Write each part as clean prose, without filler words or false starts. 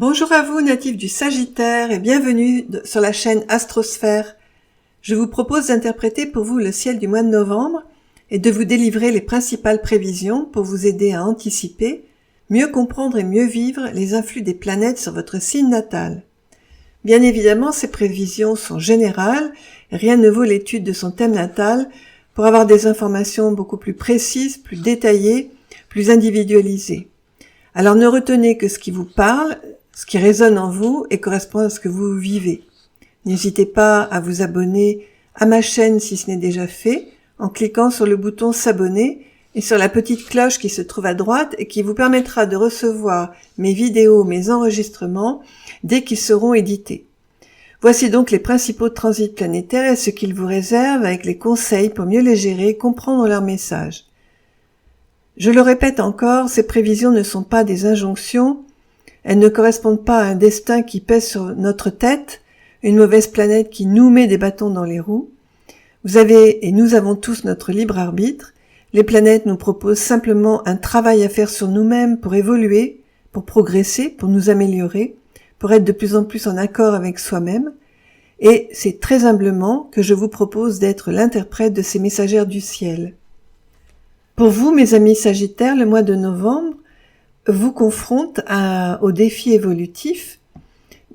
Bonjour à vous, natifs du Sagittaire, et bienvenue sur la chaîne Astrosphère. Je vous propose d'interpréter pour vous le ciel du mois de novembre et de vous délivrer les principales prévisions pour vous aider à anticiper, mieux comprendre et mieux vivre les influx des planètes sur votre signe natal. Bien évidemment, ces prévisions sont générales, et rien ne vaut l'étude de son thème natal pour avoir des informations beaucoup plus précises, plus détaillées, plus individualisées. Alors ne retenez que ce qui vous parle, ce qui résonne en vous et correspond à ce que vous vivez. N'hésitez pas à vous abonner à ma chaîne si ce n'est déjà fait, en cliquant sur le bouton s'abonner et sur la petite cloche qui se trouve à droite et qui vous permettra de recevoir mes vidéos, mes enregistrements dès qu'ils seront édités. Voici donc les principaux transits planétaires et ce qu'ils vous réservent avec les conseils pour mieux les gérer et comprendre leur message. Je le répète encore, ces prévisions ne sont pas des injonctions, elles ne correspondent pas à un destin qui pèse sur notre tête, une mauvaise planète qui nous met des bâtons dans les roues. Vous avez et nous avons tous notre libre arbitre. Les planètes nous proposent simplement un travail à faire sur nous-mêmes pour évoluer, pour progresser, pour nous améliorer, pour être de plus en plus en accord avec soi-même. Et c'est très humblement que je vous propose d'être l'interprète de ces messagères du ciel. Pour vous, mes amis Sagittaires, le mois de novembre vous confronte au défi évolutif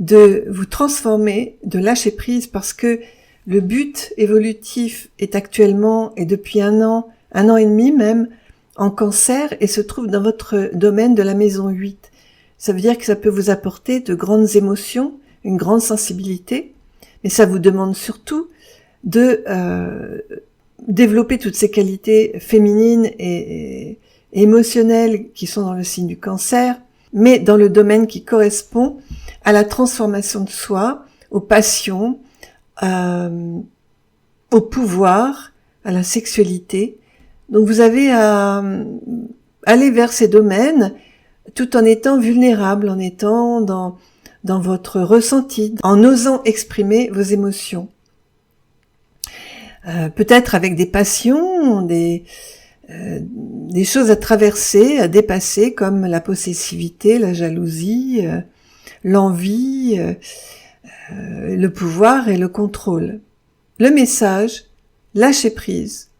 de vous transformer, de lâcher prise, parce que le but évolutif est actuellement, et depuis un an et demi même, en Cancer et se trouve dans votre domaine de la maison 8. Ça veut dire que ça peut vous apporter de grandes émotions, une grande sensibilité, mais ça vous demande surtout de développer toutes ces qualités féminines et émotionnelles qui sont dans le signe du Cancer, mais dans le domaine qui correspond à la transformation de soi, aux passions, au pouvoir, à la sexualité. Donc vous avez à aller vers ces domaines tout en étant vulnérable, en étant dans votre ressenti, en osant exprimer vos émotions. Peut-être avec des passions, des choses à traverser, à dépasser, comme la possessivité, la jalousie, l'envie, le pouvoir et le contrôle. Le message, lâchez prise,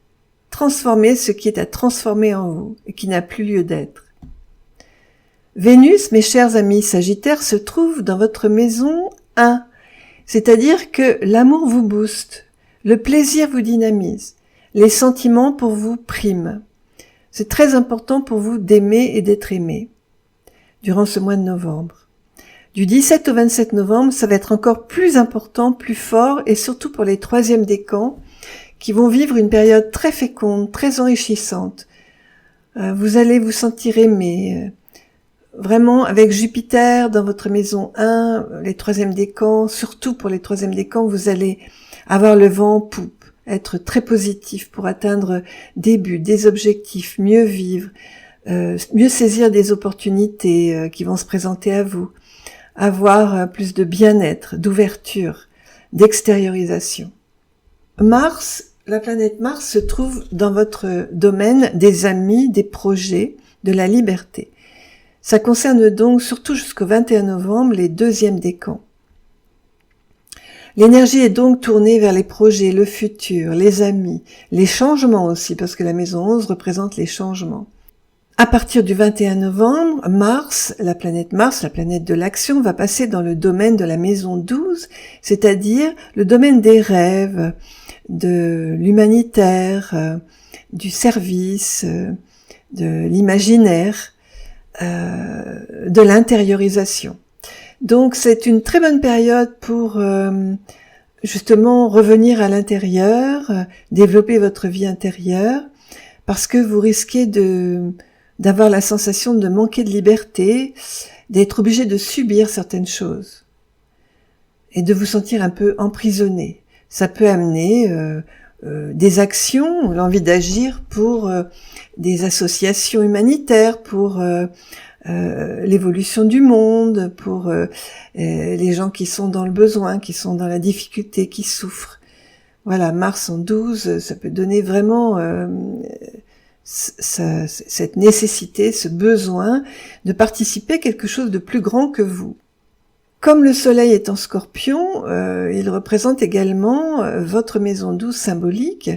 transformez ce qui est à transformer en vous et qui n'a plus lieu d'être. Vénus, mes chers amis Sagittaires, se trouve dans votre maison 1, c'est-à-dire que l'amour vous booste, le plaisir vous dynamise, les sentiments pour vous priment. C'est très important pour vous d'aimer et d'être aimé durant ce mois de novembre. Du 17 au 27 novembre, ça va être encore plus important, plus fort, et surtout pour les 3e décans qui vont vivre une période très féconde, très enrichissante. Vous allez vous sentir aimé, vraiment avec Jupiter dans votre maison 1, les 3e décans, surtout pour les 3e décans, vous allez avoir le vent en poupe, être très positif pour atteindre des buts, des objectifs, mieux vivre, mieux saisir des opportunités qui vont se présenter à vous, avoir plus de bien-être, d'ouverture, d'extériorisation. Mars, la planète Mars se trouve dans votre domaine des amis, des projets, de la liberté. Ça concerne donc surtout jusqu'au 21 novembre les 2e décans. L'énergie est donc tournée vers les projets, le futur, les amis, les changements aussi, parce que la maison 11 représente les changements. À partir du 21 novembre, Mars, la planète de l'action, va passer dans le domaine de la maison 12, c'est-à-dire le domaine des rêves, de l'humanitaire, du service, de l'imaginaire, de l'intériorisation. Donc c'est une très bonne période pour justement revenir à l'intérieur, développer votre vie intérieure, parce que vous risquez d'avoir la sensation de manquer de liberté, d'être obligé de subir certaines choses et de vous sentir un peu emprisonné. Ça peut amener des actions, l'envie d'agir pour des associations humanitaires, pour l'évolution du monde, pour les gens qui sont dans le besoin, qui sont dans la difficulté, qui souffrent. Voilà, Mars en 12, ça peut donner vraiment cette nécessité, ce besoin de participer à quelque chose de plus grand que vous. Comme le soleil est en Scorpion, il représente également votre maison 12 symbolique.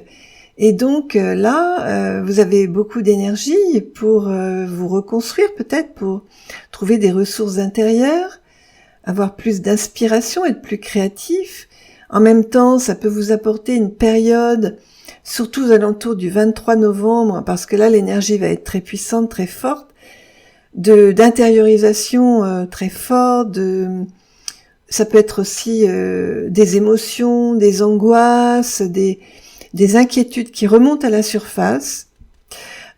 Et donc là, vous avez beaucoup d'énergie pour vous reconstruire peut-être, pour trouver des ressources intérieures, avoir plus d'inspiration, être plus créatif. En même temps, ça peut vous apporter une période, surtout aux alentours du 23 novembre, parce que là, l'énergie va être très puissante, très forte, d'intériorisation très forte, ça peut être aussi des émotions, des angoisses, des inquiétudes qui remontent à la surface.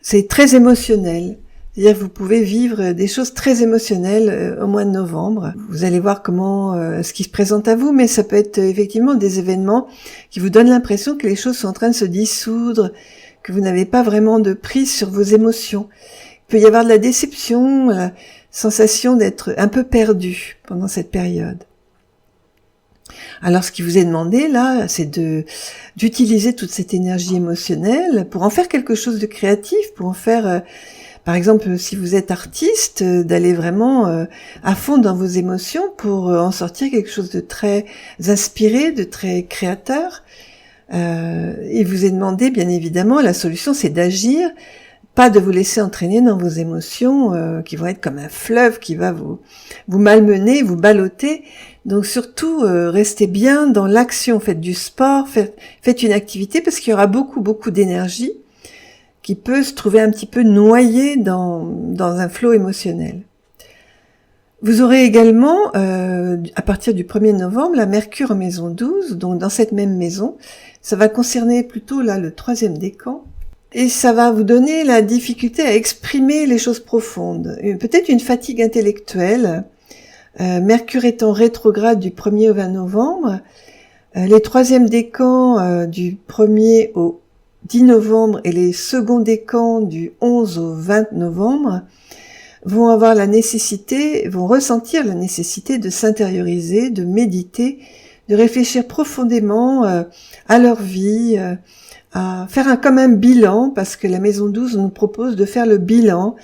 C'est très émotionnel. C'est-à-dire que vous pouvez vivre des choses très émotionnelles au mois de novembre. Vous allez voir comment ce qui se présente à vous, mais ça peut être effectivement des événements qui vous donnent l'impression que les choses sont en train de se dissoudre, que vous n'avez pas vraiment de prise sur vos émotions. Il peut y avoir de la déception, la sensation d'être un peu perdu pendant cette période. Alors ce qui vous est demandé là, c'est d'utiliser toute cette énergie émotionnelle pour en faire quelque chose de créatif, pour en faire... par exemple, si vous êtes artiste, d'aller vraiment à fond dans vos émotions pour en sortir quelque chose de très inspiré, de très créateur. Il vous est demandé, bien évidemment, la solution c'est d'agir, pas de vous laisser entraîner dans vos émotions qui vont être comme un fleuve qui va vous malmener, vous balloter. Donc surtout, restez bien dans l'action, faites du sport, faites une activité parce qu'il y aura beaucoup d'énergie qui peut se trouver un petit peu noyé dans un flot émotionnel. Vous aurez également, à partir du 1er novembre, la Mercure en maison 12, donc dans cette même maison. Ça va concerner plutôt là le 3e décan. Et ça va vous donner la difficulté à exprimer les choses profondes. Peut-être une fatigue intellectuelle. Mercure étant rétrograde du 1er au 20 novembre. Les 3e décans du 1er au 10 novembre et les seconds décans du 11 au 20 novembre vont ressentir la nécessité de s'intérioriser, de méditer, de réfléchir profondément à leur vie, à faire comme un bilan, parce que la maison 12 nous propose de faire le bilan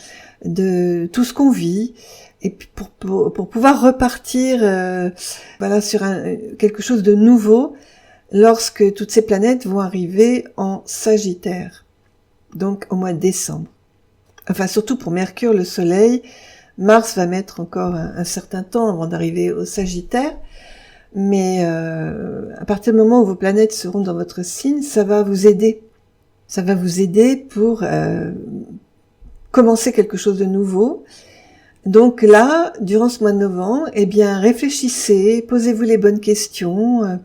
de tout ce qu'on vit, et puis pour pouvoir repartir sur quelque chose de nouveau, lorsque toutes ces planètes vont arriver en Sagittaire, donc au mois de décembre. Enfin, surtout pour Mercure, le Soleil. Mars va mettre encore un certain temps avant d'arriver au Sagittaire, mais à partir du moment où vos planètes seront dans votre signe, ça va vous aider. Ça va vous aider pour commencer quelque chose de nouveau. Donc là, durant ce mois de novembre, réfléchissez, posez-vous les bonnes questions,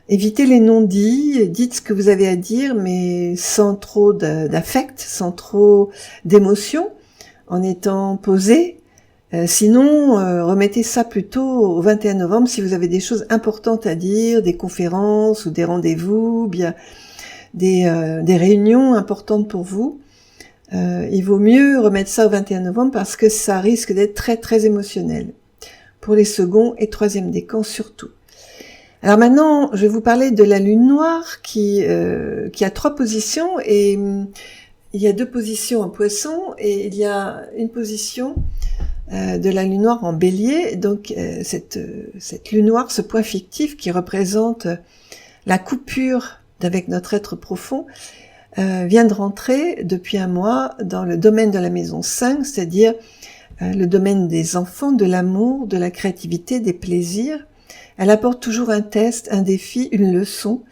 évitez les non-dits, dites ce que vous avez à dire, mais sans trop d'affect, sans trop d'émotion, en étant posé. Sinon, remettez ça plutôt au 21 novembre si vous avez des choses importantes à dire, des conférences ou des rendez-vous, bien des réunions importantes pour vous. Il vaut mieux remettre ça au 21 novembre parce que ça risque d'être très très émotionnel. Pour les seconds et 3e décans surtout. Alors maintenant, je vais vous parler de la lune noire qui a 3 positions et il y a 2 positions en Poisson et il y a une position de la lune noire en Bélier. Donc cette lune noire, ce point fictif qui représente la coupure avec notre être profond, vient de rentrer depuis un mois dans le domaine de la maison 5, c'est-à-dire le domaine des enfants, de l'amour, de la créativité, des plaisirs. Elle apporte toujours un test, un défi, une leçon.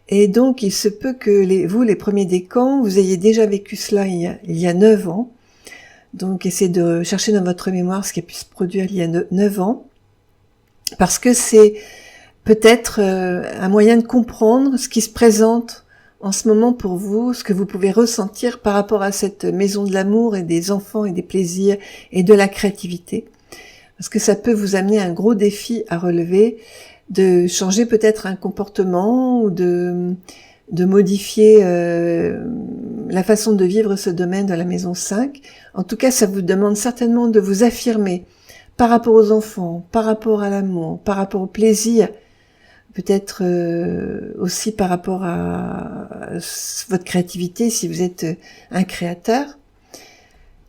Et donc, il se peut que vous, les premiers décans, vous ayez déjà vécu cela il y a 9 ans. Donc, essayez de chercher dans votre mémoire ce qui a pu se produire il y a 9 ans. Parce que c'est peut-être un moyen de comprendre ce qui se présente en ce moment pour vous, ce que vous pouvez ressentir par rapport à cette maison de l'amour et des enfants et des plaisirs et de la créativité. Parce que ça peut vous amener un gros défi à relever, de changer peut-être un comportement ou de modifier la façon de vivre ce domaine de la maison 5. En tout cas, ça vous demande certainement de vous affirmer par rapport aux enfants, par rapport à l'amour, par rapport au plaisir, peut-être aussi par rapport à votre créativité si vous êtes un créateur.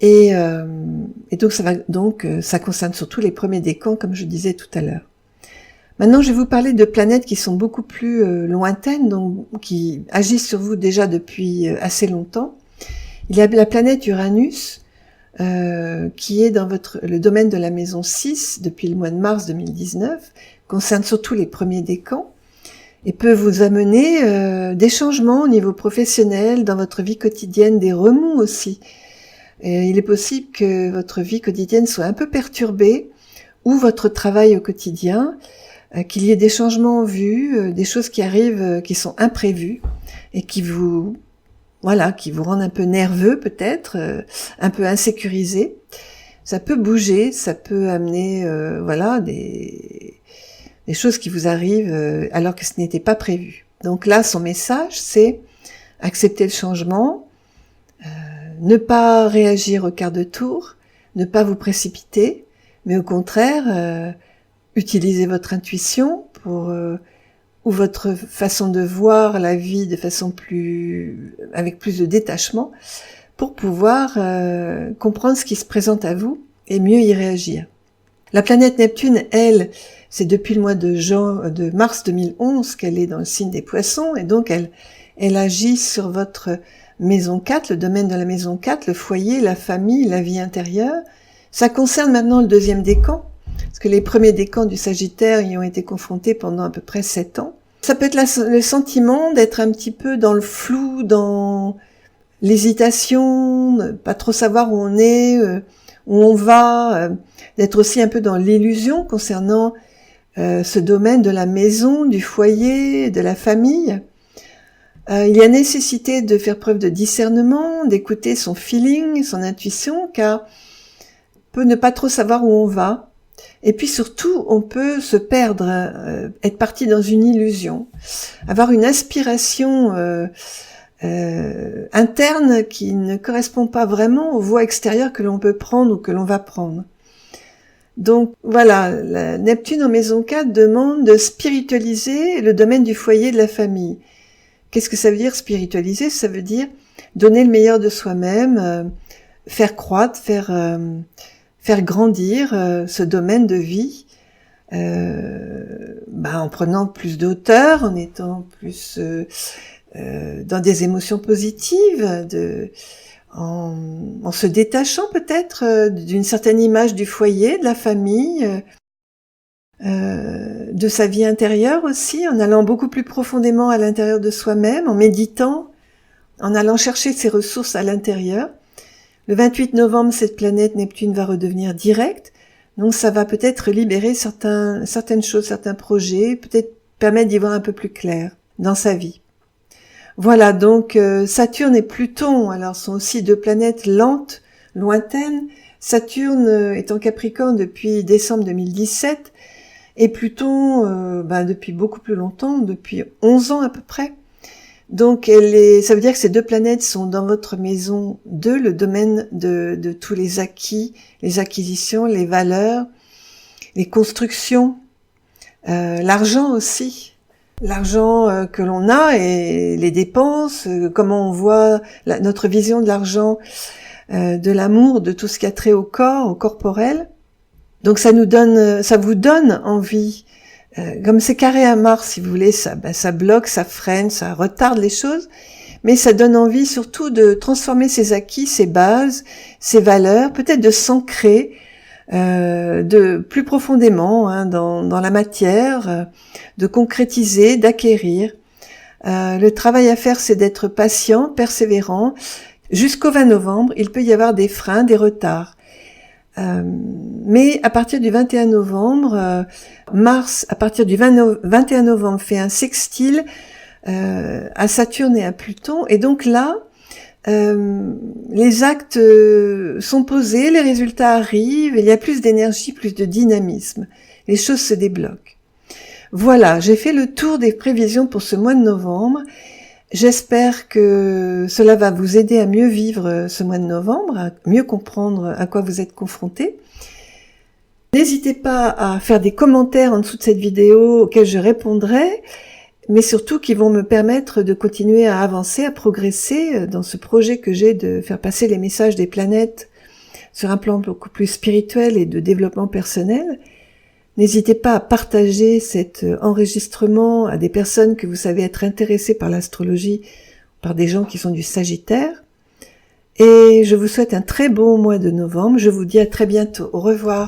Et donc ça concerne surtout les premiers décans, comme je disais tout à l'heure. Maintenant, je vais vous parler de planètes qui sont beaucoup plus lointaines, donc qui agissent sur vous déjà depuis assez longtemps. Il y a la planète Uranus, qui est dans le domaine de la maison 6 depuis le mois de mars 2019, concerne surtout les premiers décans, et peut vous amener des changements au niveau professionnel, dans votre vie quotidienne, des remous aussi. Et il est possible que votre vie quotidienne soit un peu perturbée, ou votre travail au quotidien, qu'il y ait des changements en vue, des choses qui arrivent, qui sont imprévues, et qui vous rendent un peu nerveux peut-être, un peu insécurisé. Ça peut bouger, ça peut amener, des choses qui vous arrivent alors que ce n'était pas prévu. Donc là, son message, c'est accepter le changement, ne pas réagir au quart de tour, ne pas vous précipiter, mais au contraire, utilisez votre intuition ou votre façon de voir la vie de façon avec plus de détachement, pour pouvoir comprendre ce qui se présente à vous et mieux y réagir. La planète Neptune, elle, c'est depuis le mois de mars 2011 qu'elle est dans le signe des Poissons, et donc elle agit sur votre maison 4, le domaine de la maison 4, le foyer, la famille, la vie intérieure. Ça concerne maintenant le deuxième décan, parce que les premiers décans du Sagittaire y ont été confrontés pendant à peu près 7 ans. Ça peut être le sentiment d'être un petit peu dans le flou, dans l'hésitation, pas trop savoir où on est, où on va, d'être aussi un peu dans l'illusion concernant ce domaine de la maison, du foyer, de la famille. Il y a nécessité de faire preuve de discernement, d'écouter son feeling, son intuition, car on peut ne pas trop savoir où on va. Et puis surtout, on peut se perdre, être parti dans une illusion, avoir une aspiration interne qui ne correspond pas vraiment aux voies extérieures que l'on peut prendre ou que l'on va prendre. Donc voilà, la Neptune en maison 4 demande de spiritualiser le domaine du foyer de la famille. Qu'est-ce que ça veut dire spiritualiser? Ça veut dire donner le meilleur de soi-même, faire croître, faire grandir ce domaine de vie, en prenant plus de en étant plus dans des émotions positives, en se détachant peut-être d'une certaine image du foyer, de la famille, de sa vie intérieure aussi, en allant beaucoup plus profondément à l'intérieur de soi-même, en méditant, en allant chercher ses ressources à l'intérieur. Le 28 novembre, cette planète Neptune va redevenir directe, donc ça va peut-être libérer certaines choses, certains projets, peut-être permettre d'y voir un peu plus clair dans sa vie. Voilà, donc Saturne et Pluton, alors sont aussi deux planètes lentes, lointaines. Saturne est en Capricorne depuis décembre 2017, et Pluton depuis beaucoup plus longtemps, depuis 11 ans à peu près. Donc ça veut dire que ces deux planètes sont dans votre maison 2, le domaine de tous les acquis, les acquisitions, les valeurs, les constructions, l'argent aussi, l'argent que l'on a et les dépenses, comment on voit notre vision de l'argent, de l'amour, de tout ce qui a trait au corps, au corporel. Donc ça vous donne envie. Comme c'est carré à Mars, si vous voulez, ça bloque, ça freine, ça retarde les choses, mais ça donne envie surtout de transformer ses acquis, ses bases, ses valeurs, peut-être de s'ancrer de plus profondément dans la matière, de concrétiser, d'acquérir. Le travail à faire, c'est d'être patient, persévérant. Jusqu'au 20 novembre, il peut y avoir des freins, des retards. Mais à partir du 21 novembre, Mars, à partir du 21 novembre, fait un sextile à Saturne et à Pluton, et donc là, les actes sont posés, les résultats arrivent, il y a plus d'énergie, plus de dynamisme, les choses se débloquent. Voilà, j'ai fait le tour des prévisions pour ce mois de novembre. J'espère que cela va vous aider à mieux vivre ce mois de novembre, à mieux comprendre à quoi vous êtes confrontés. N'hésitez pas à faire des commentaires en dessous de cette vidéo auxquels je répondrai, mais surtout qui vont me permettre de continuer à avancer, à progresser dans ce projet que j'ai de faire passer les messages des planètes sur un plan beaucoup plus spirituel et de développement personnel. N'hésitez pas à partager cet enregistrement à des personnes que vous savez être intéressées par l'astrologie, par des gens qui sont du Sagittaire. Et je vous souhaite un très bon mois de novembre. Je vous dis à très bientôt. Au revoir.